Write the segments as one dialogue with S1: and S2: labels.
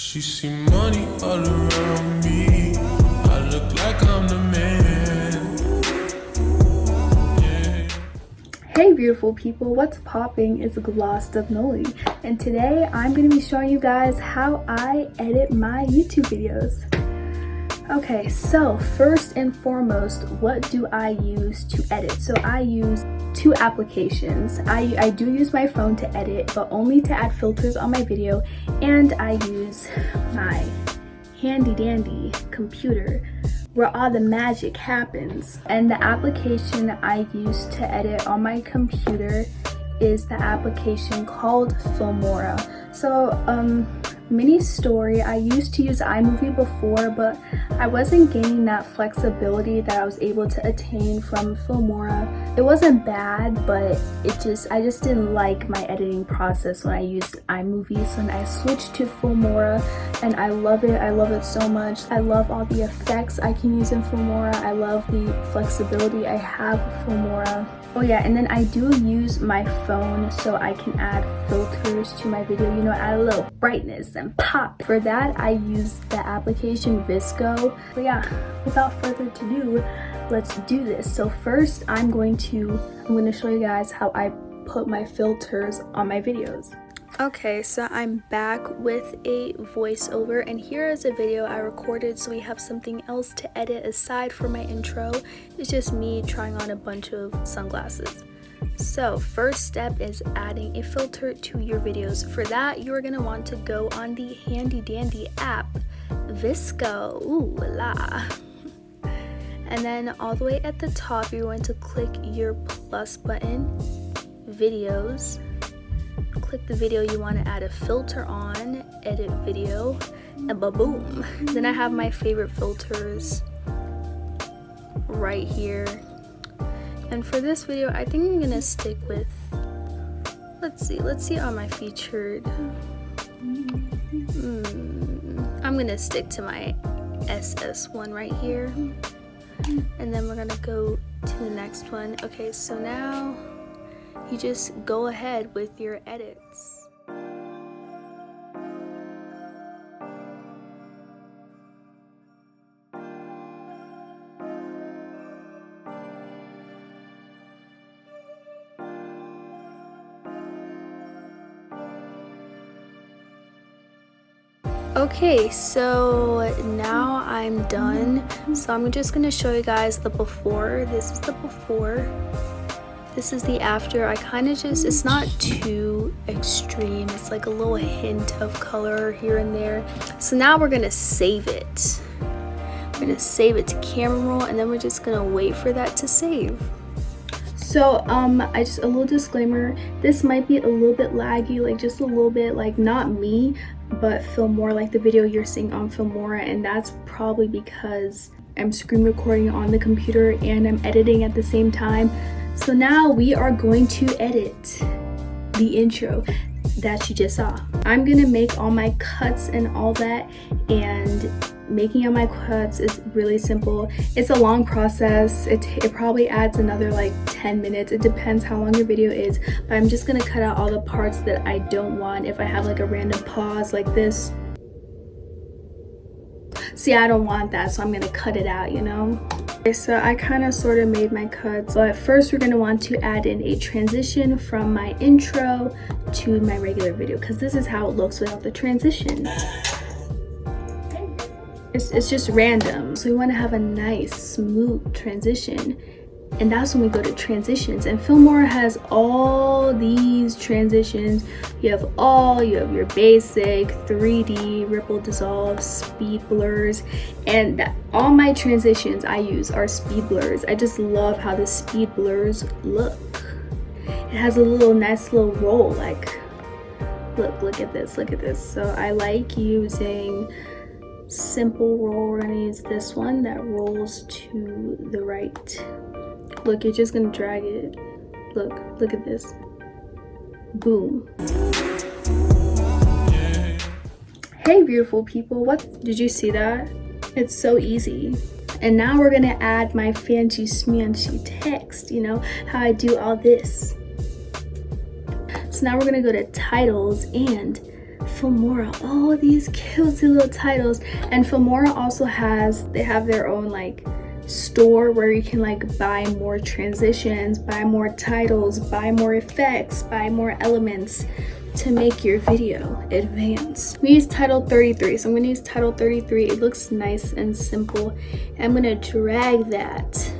S1: She see money all around me. I look like I'm the man. Yeah.
S2: Hey beautiful people, what's popping? It's Glossedup.noli, and today I'm going to be showing you guys how I edit my YouTube videos. Okay, so first and foremost, what do I use to edit? So I use two applications. I do use my phone to edit, but only to add filters on my video, and I use my handy dandy computer where all the magic happens. And the application I use to edit on my computer is the application called Filmora. So mini story, I used to use iMovie before, but I wasn't gaining that flexibility that I was able to attain from Filmora. It wasn't bad, but I just didn't like my editing process when I used iMovie. So then I switched to Filmora, and I love it so much. I love all the effects I can use in Filmora. I love the flexibility I have with Filmora. Oh yeah, and then I do use my phone so I can add filters to my video, you know, add a little brightness and pop. For that, I use the application Visco. But yeah, without further ado, let's do this. So first, I'm going to show you guys how I put my filters on my videos. Okay, so I'm back with a voiceover, and here is a video I recorded so we have something else to edit aside from my intro. It's just me trying on a bunch of sunglasses. So first step is adding a filter to your videos. For that, you're going to want to go on the handy dandy app Visco. Ooh la. And then all the way at the top, you're going to click your plus button, videos. Click the video you want to add a filter on, edit video, and ba-boom. Then I have my favorite filters right here. And for this video, I think I'm gonna stick with, let's see on my featured. I'm gonna stick to my SS one right here. And then we're gonna go to the next one. Okay, so now you just go ahead with your edits. Okay, so now I'm done. So I'm just gonna show you guys the before. This is the before. This is the after. I kind of just, it's not too extreme. It's like a little hint of color here and there. So now we're gonna save it. We're gonna save it to camera roll, and then we're just gonna wait for that to save. So I just, a little disclaimer, this might be a little bit laggy, like just a little bit, like not me, but Filmora, like the video you're seeing on Filmora, and that's probably because I'm screen recording on the computer and I'm editing at the same time. So now we are going to edit the intro that you just saw. I'm gonna make all my cuts and all that, and making all my cuts is really simple. It's a long process. It probably adds another like 10 minutes. It depends how long your video is, but I'm just gonna cut out all the parts that I don't want. If I have like a random pause like this, see, I don't want that, so I'm gonna cut it out, you know? Okay, so I kind of sort of made my cuts. So at first we're going to want to add in a transition from my intro to my regular video, because this is how it looks without the transition. It's just random. So we want to have a nice smooth transition, and that's when we go to transitions. And Filmora has all these transitions. You have your basic, 3D, ripple, dissolve, speed blurs, and all my transitions I use are speed blurs. I just love how the speed blurs look. It has a nice little roll, like look at this. So I like using simple roll. We're gonna use this one that rolls to the right. Look, you're just gonna drag it. Look at this. Boom. Hey beautiful people, what did you see that? It's so easy. And now we're gonna add my fancy smancy text, you know, how I do all this. So now we're gonna go to titles and Filmora, all these cutesy little titles. And Filmora also they have their own like store where you can like buy more transitions, buy more titles, buy more effects, buy more elements to make your video advance. We use title 33, so I'm gonna use title 33. It looks nice and simple. I'm gonna drag that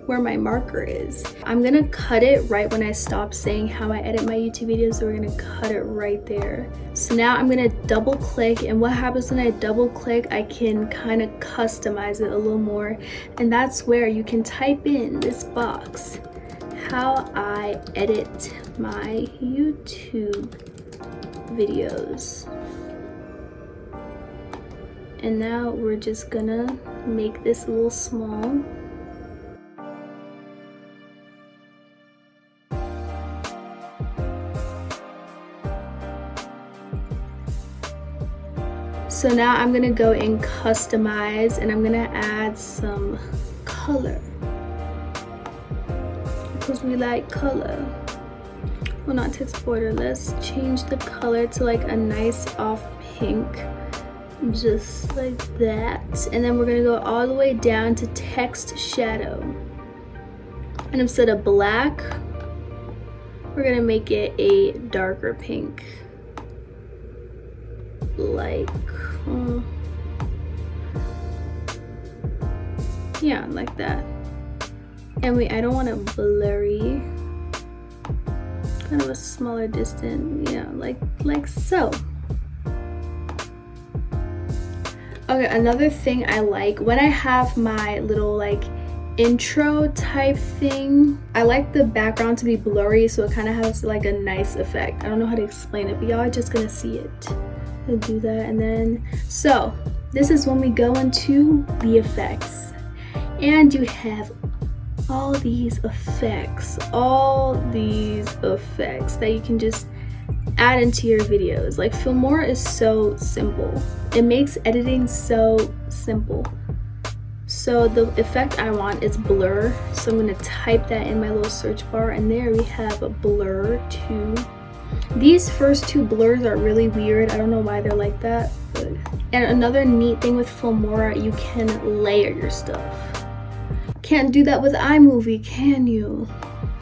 S2: where my marker is. I'm gonna cut it right when I stop saying how I edit my YouTube videos, so we're gonna cut it right there. So now I'm gonna double click, and what happens when I double click, I can kind of customize it a little more, and that's where you can type in this box, how I edit my YouTube videos. And now we're just gonna make this a little small. So now I'm gonna go and customize, and I'm gonna add some color because we like color. Well, not text border. Let's change the color to like a nice off pink, just like that. And then we're gonna go all the way down to text shadow. And instead of black, we're gonna make it a darker pink. Like, yeah, like that. And I don't want it blurry, kind of a smaller distance, yeah, like so. Okay, another thing I like when I have my little like intro type thing, I like the background to be blurry, so it kind of has like a nice effect. I don't know how to explain it, but y'all are just gonna see it. I'll do that. And then so this is when we go into the effects, and you have all these effects that you can just add into your videos. Like Filmora is so simple. It makes editing so simple. So the effect I want is blur, so I'm going to type that in my little search bar, and there we have a blur 2. These first 2 blurs are really weird. I don't know why they're like that. But... And another neat thing with Filmora, you can layer your stuff. Can't do that with iMovie, can you?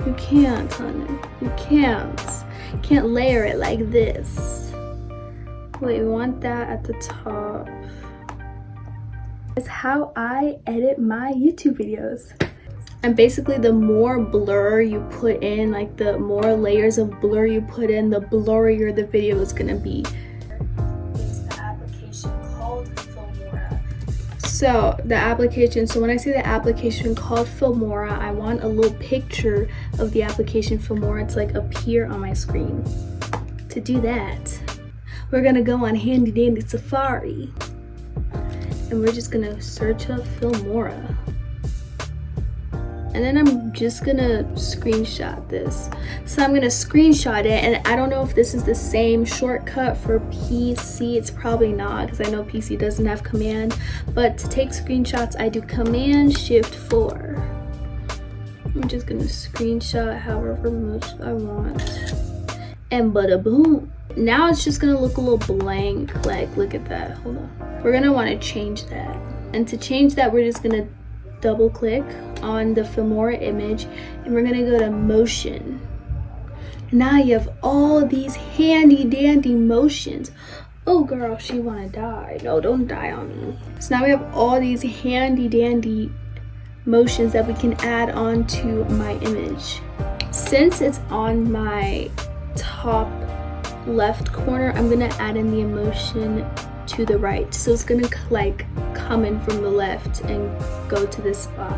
S2: You can't, honey. You can't. You can't layer it like this. Wait, we want that at the top. Is how I edit my YouTube videos. And basically the more blur you put in, like the more layers of blur you put in, the blurrier the video is gonna be. Is the application called Filmora. So the application, so when I say the application called Filmora, I want a little picture of the application Filmora to like appear on my screen. To do that, we're gonna go on handy dandy Safari, and we're just gonna search up Filmora. And then I'm just gonna screenshot this. So I'm gonna screenshot it, and I don't know if this is the same shortcut for PC. It's probably not, because I know PC doesn't have command. But to take screenshots, I do Command Shift 4. I'm just gonna screenshot however much I want. And bada boom. Now it's just gonna look a little blank. Like, look at that, hold on. We're gonna wanna change that. And to change that, we're just gonna double click on the Filmora image, and we're gonna go to motion. Now you have all these handy dandy motions. Oh girl, she wanna die. No, don't die on me. So now we have all these handy dandy motions that we can add on to my image. Since it's on my top left corner, I'm gonna add in the emotion to the right, so it's gonna like come in from the left and go to this spot.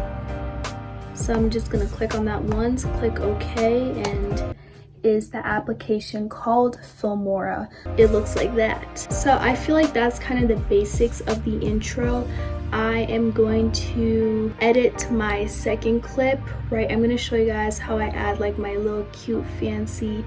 S2: So I'm just gonna click on that once, click OK, and is the application called Filmora. It looks like that. So I feel like that's kind of the basics of the intro. I am going to edit my second clip, right? I'm gonna show you guys how I add like my little cute fancy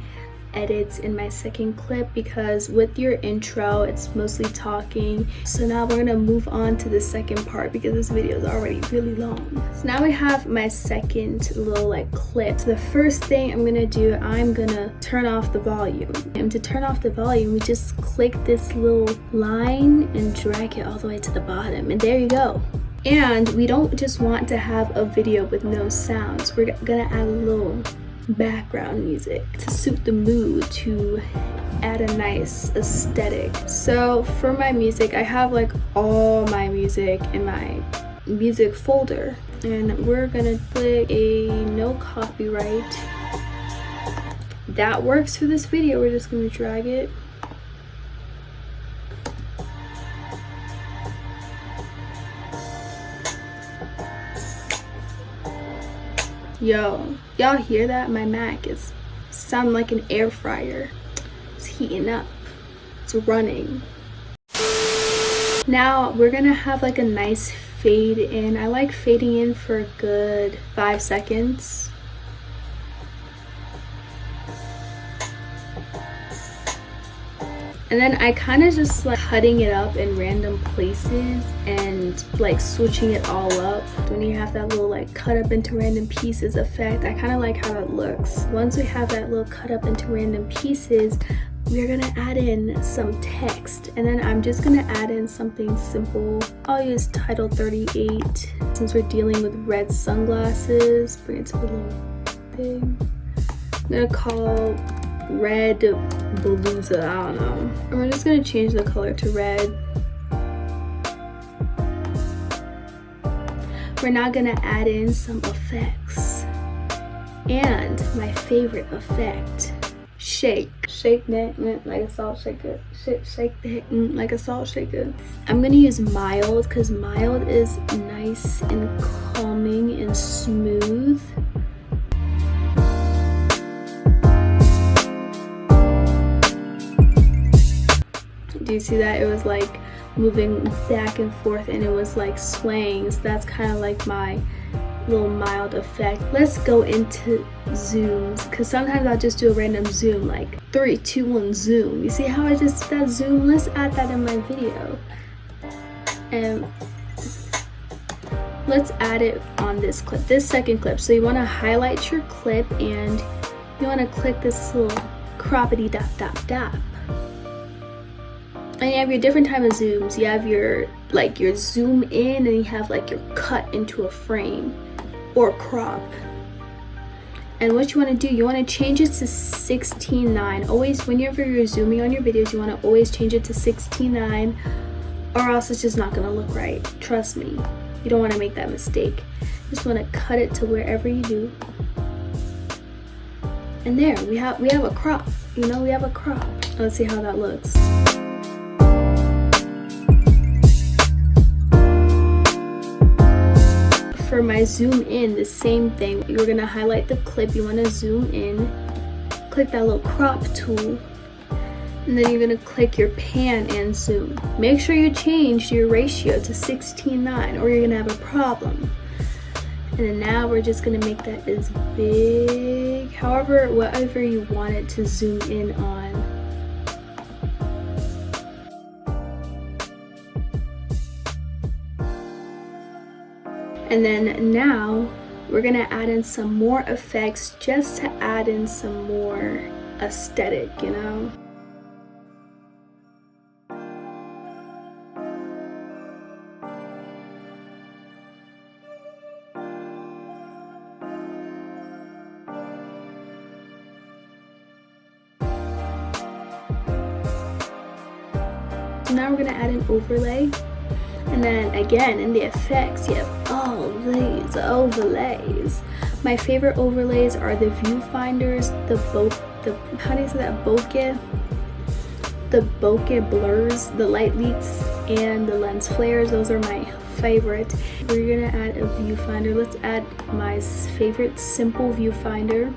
S2: edits in my second clip, because with your intro it's mostly talking. So now we're gonna move on to the second part because this video is already really long. So now we have my second little like clip. So the first thing I'm gonna do, I'm gonna turn off the volume. And to turn off the volume, we just click this little line and drag it all the way to the bottom, and there you go. And we don't just want to have a video with no sounds. We're gonna add a little background music to suit the mood, to add a nice aesthetic. So for my music, I have like all my music in my music folder, and we're gonna click a no copyright. That works for this video. We're just gonna drag it. Yo, y'all hear that? My Mac is sounding like an air fryer. It's heating up. It's running. Now we're gonna have like a nice fade in. I like fading in for a good 5 seconds. And then I kind of just like cutting it up in random places and like switching it all up. When you have that little like cut up into random pieces effect, I kind of like how it looks. Once we have that little cut up into random pieces, we're gonna add in some text. And then I'm just gonna add in something simple. I'll use title 38 since we're dealing with red sunglasses. Bring it to the little thing. I'm gonna call red Balooza, I don't know. And we're just gonna change the color to red. We're now gonna add in some effects. And my favorite effect, shake. Shake that like a salt shaker. Shake that like a salt shaker. I'm gonna use mild because mild is nice and calming and smooth. Do you see that? It was like moving back and forth and it was like swaying. So that's kind of like my little mild effect. Let's go into zooms, because sometimes I'll just do a random zoom, like 3, 2, 1 zoom. You see how I just did that zoom? Let's add that in my video. And let's add it on this clip, this second clip. So you want to highlight your clip and you want to click this little croppity dot dot dot. And you have your different type of zooms. You have your like your zoom in, and you have like your cut into a frame or crop. And what you want to do, you want to change it to 16:9. Always, whenever you're zooming on your videos, you want to always change it to 16:9, or else it's just not going to look right. Trust me, you don't want to make that mistake. You just want to cut it to wherever you do. And there, we have a crop. You know, we have a crop. Let's see how that looks. For my zoom in, the same thing. You're gonna highlight the clip, you want to zoom in, click that little crop tool, and then you're gonna click your pan and zoom. Make sure you change your ratio to 16:9 or you're gonna have a problem. And then now we're just gonna make that as big, however, whatever you want it to zoom in on. And then now we're gonna add in some more effects just to add in some more aesthetic, you know? So now we're gonna add an overlay. And then again, in the effects, you have all these overlays. My favorite overlays are the viewfinders, how do you say that, bokeh? The bokeh blurs, the light leaks, and the lens flares. Those are my favorite. We're gonna add a viewfinder. Let's add my favorite simple viewfinder.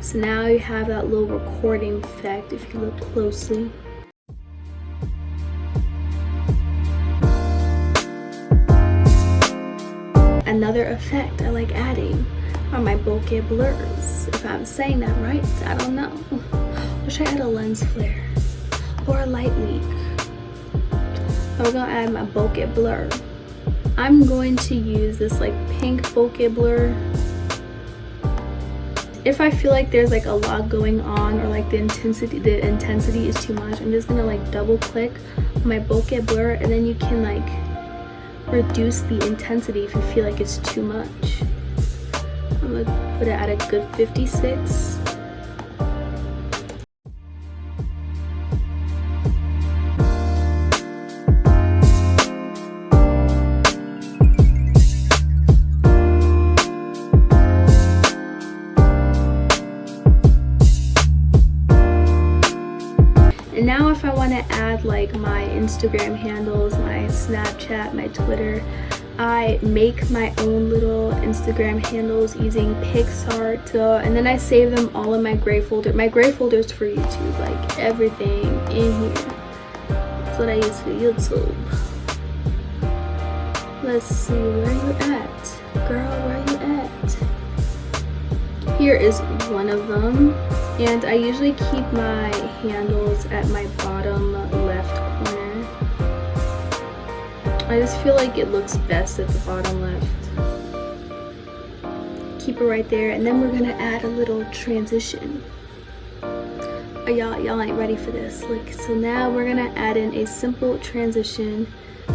S2: So now you have that little recording effect if you look closely. Another effect I like adding are my bokeh blurs. If I'm saying that right, I don't know. Or should I add a lens flare? Or a light leak? We're gonna add my bokeh blur. I'm going to use this like pink bokeh blur. If I feel like there's like a lot going on, or like the intensity is too much, I'm just gonna like double click my bokeh blur, and then you can like reduce the intensity if you feel like it's too much. I'm gonna put it at a good 56. And now if I want to add like my Instagram handles, my Snapchat, my Twitter, I make my own little Instagram handles using Pixar, and then I save them all in my gray folder. My gray folder is for YouTube, like everything in here. That's what I use for YouTube. Let's see, where are you at? Girl, where are you at? Here is one of them. And I usually keep my handles at my bottom left corner. I just feel like it looks best at the bottom left. Keep it right there, and then we're gonna add a little transition. Oh, y'all ain't ready for this. Like, so now we're gonna add in a simple transition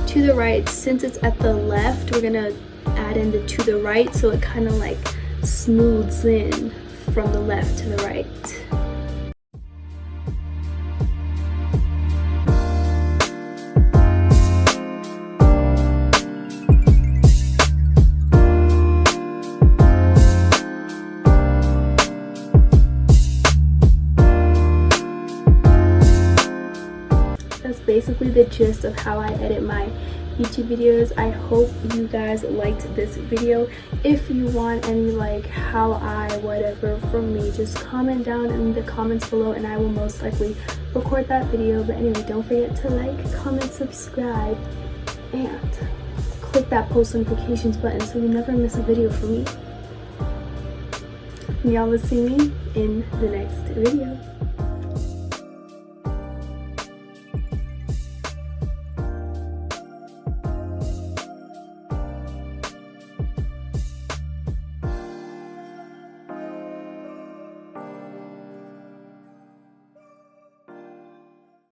S2: to the right. Since it's at the left, we're gonna add in the to the right, so it kind of like smooths in from the left to the right. That's basically the gist of how I edit my YouTube videos. I hope you guys liked this video. If you want any like how I whatever from me, just comment down in the comments below and I will most likely record that video. But anyway, don't forget to like, comment, subscribe, and click that post notifications button so you never miss a video from me. And y'all will see me in the next video.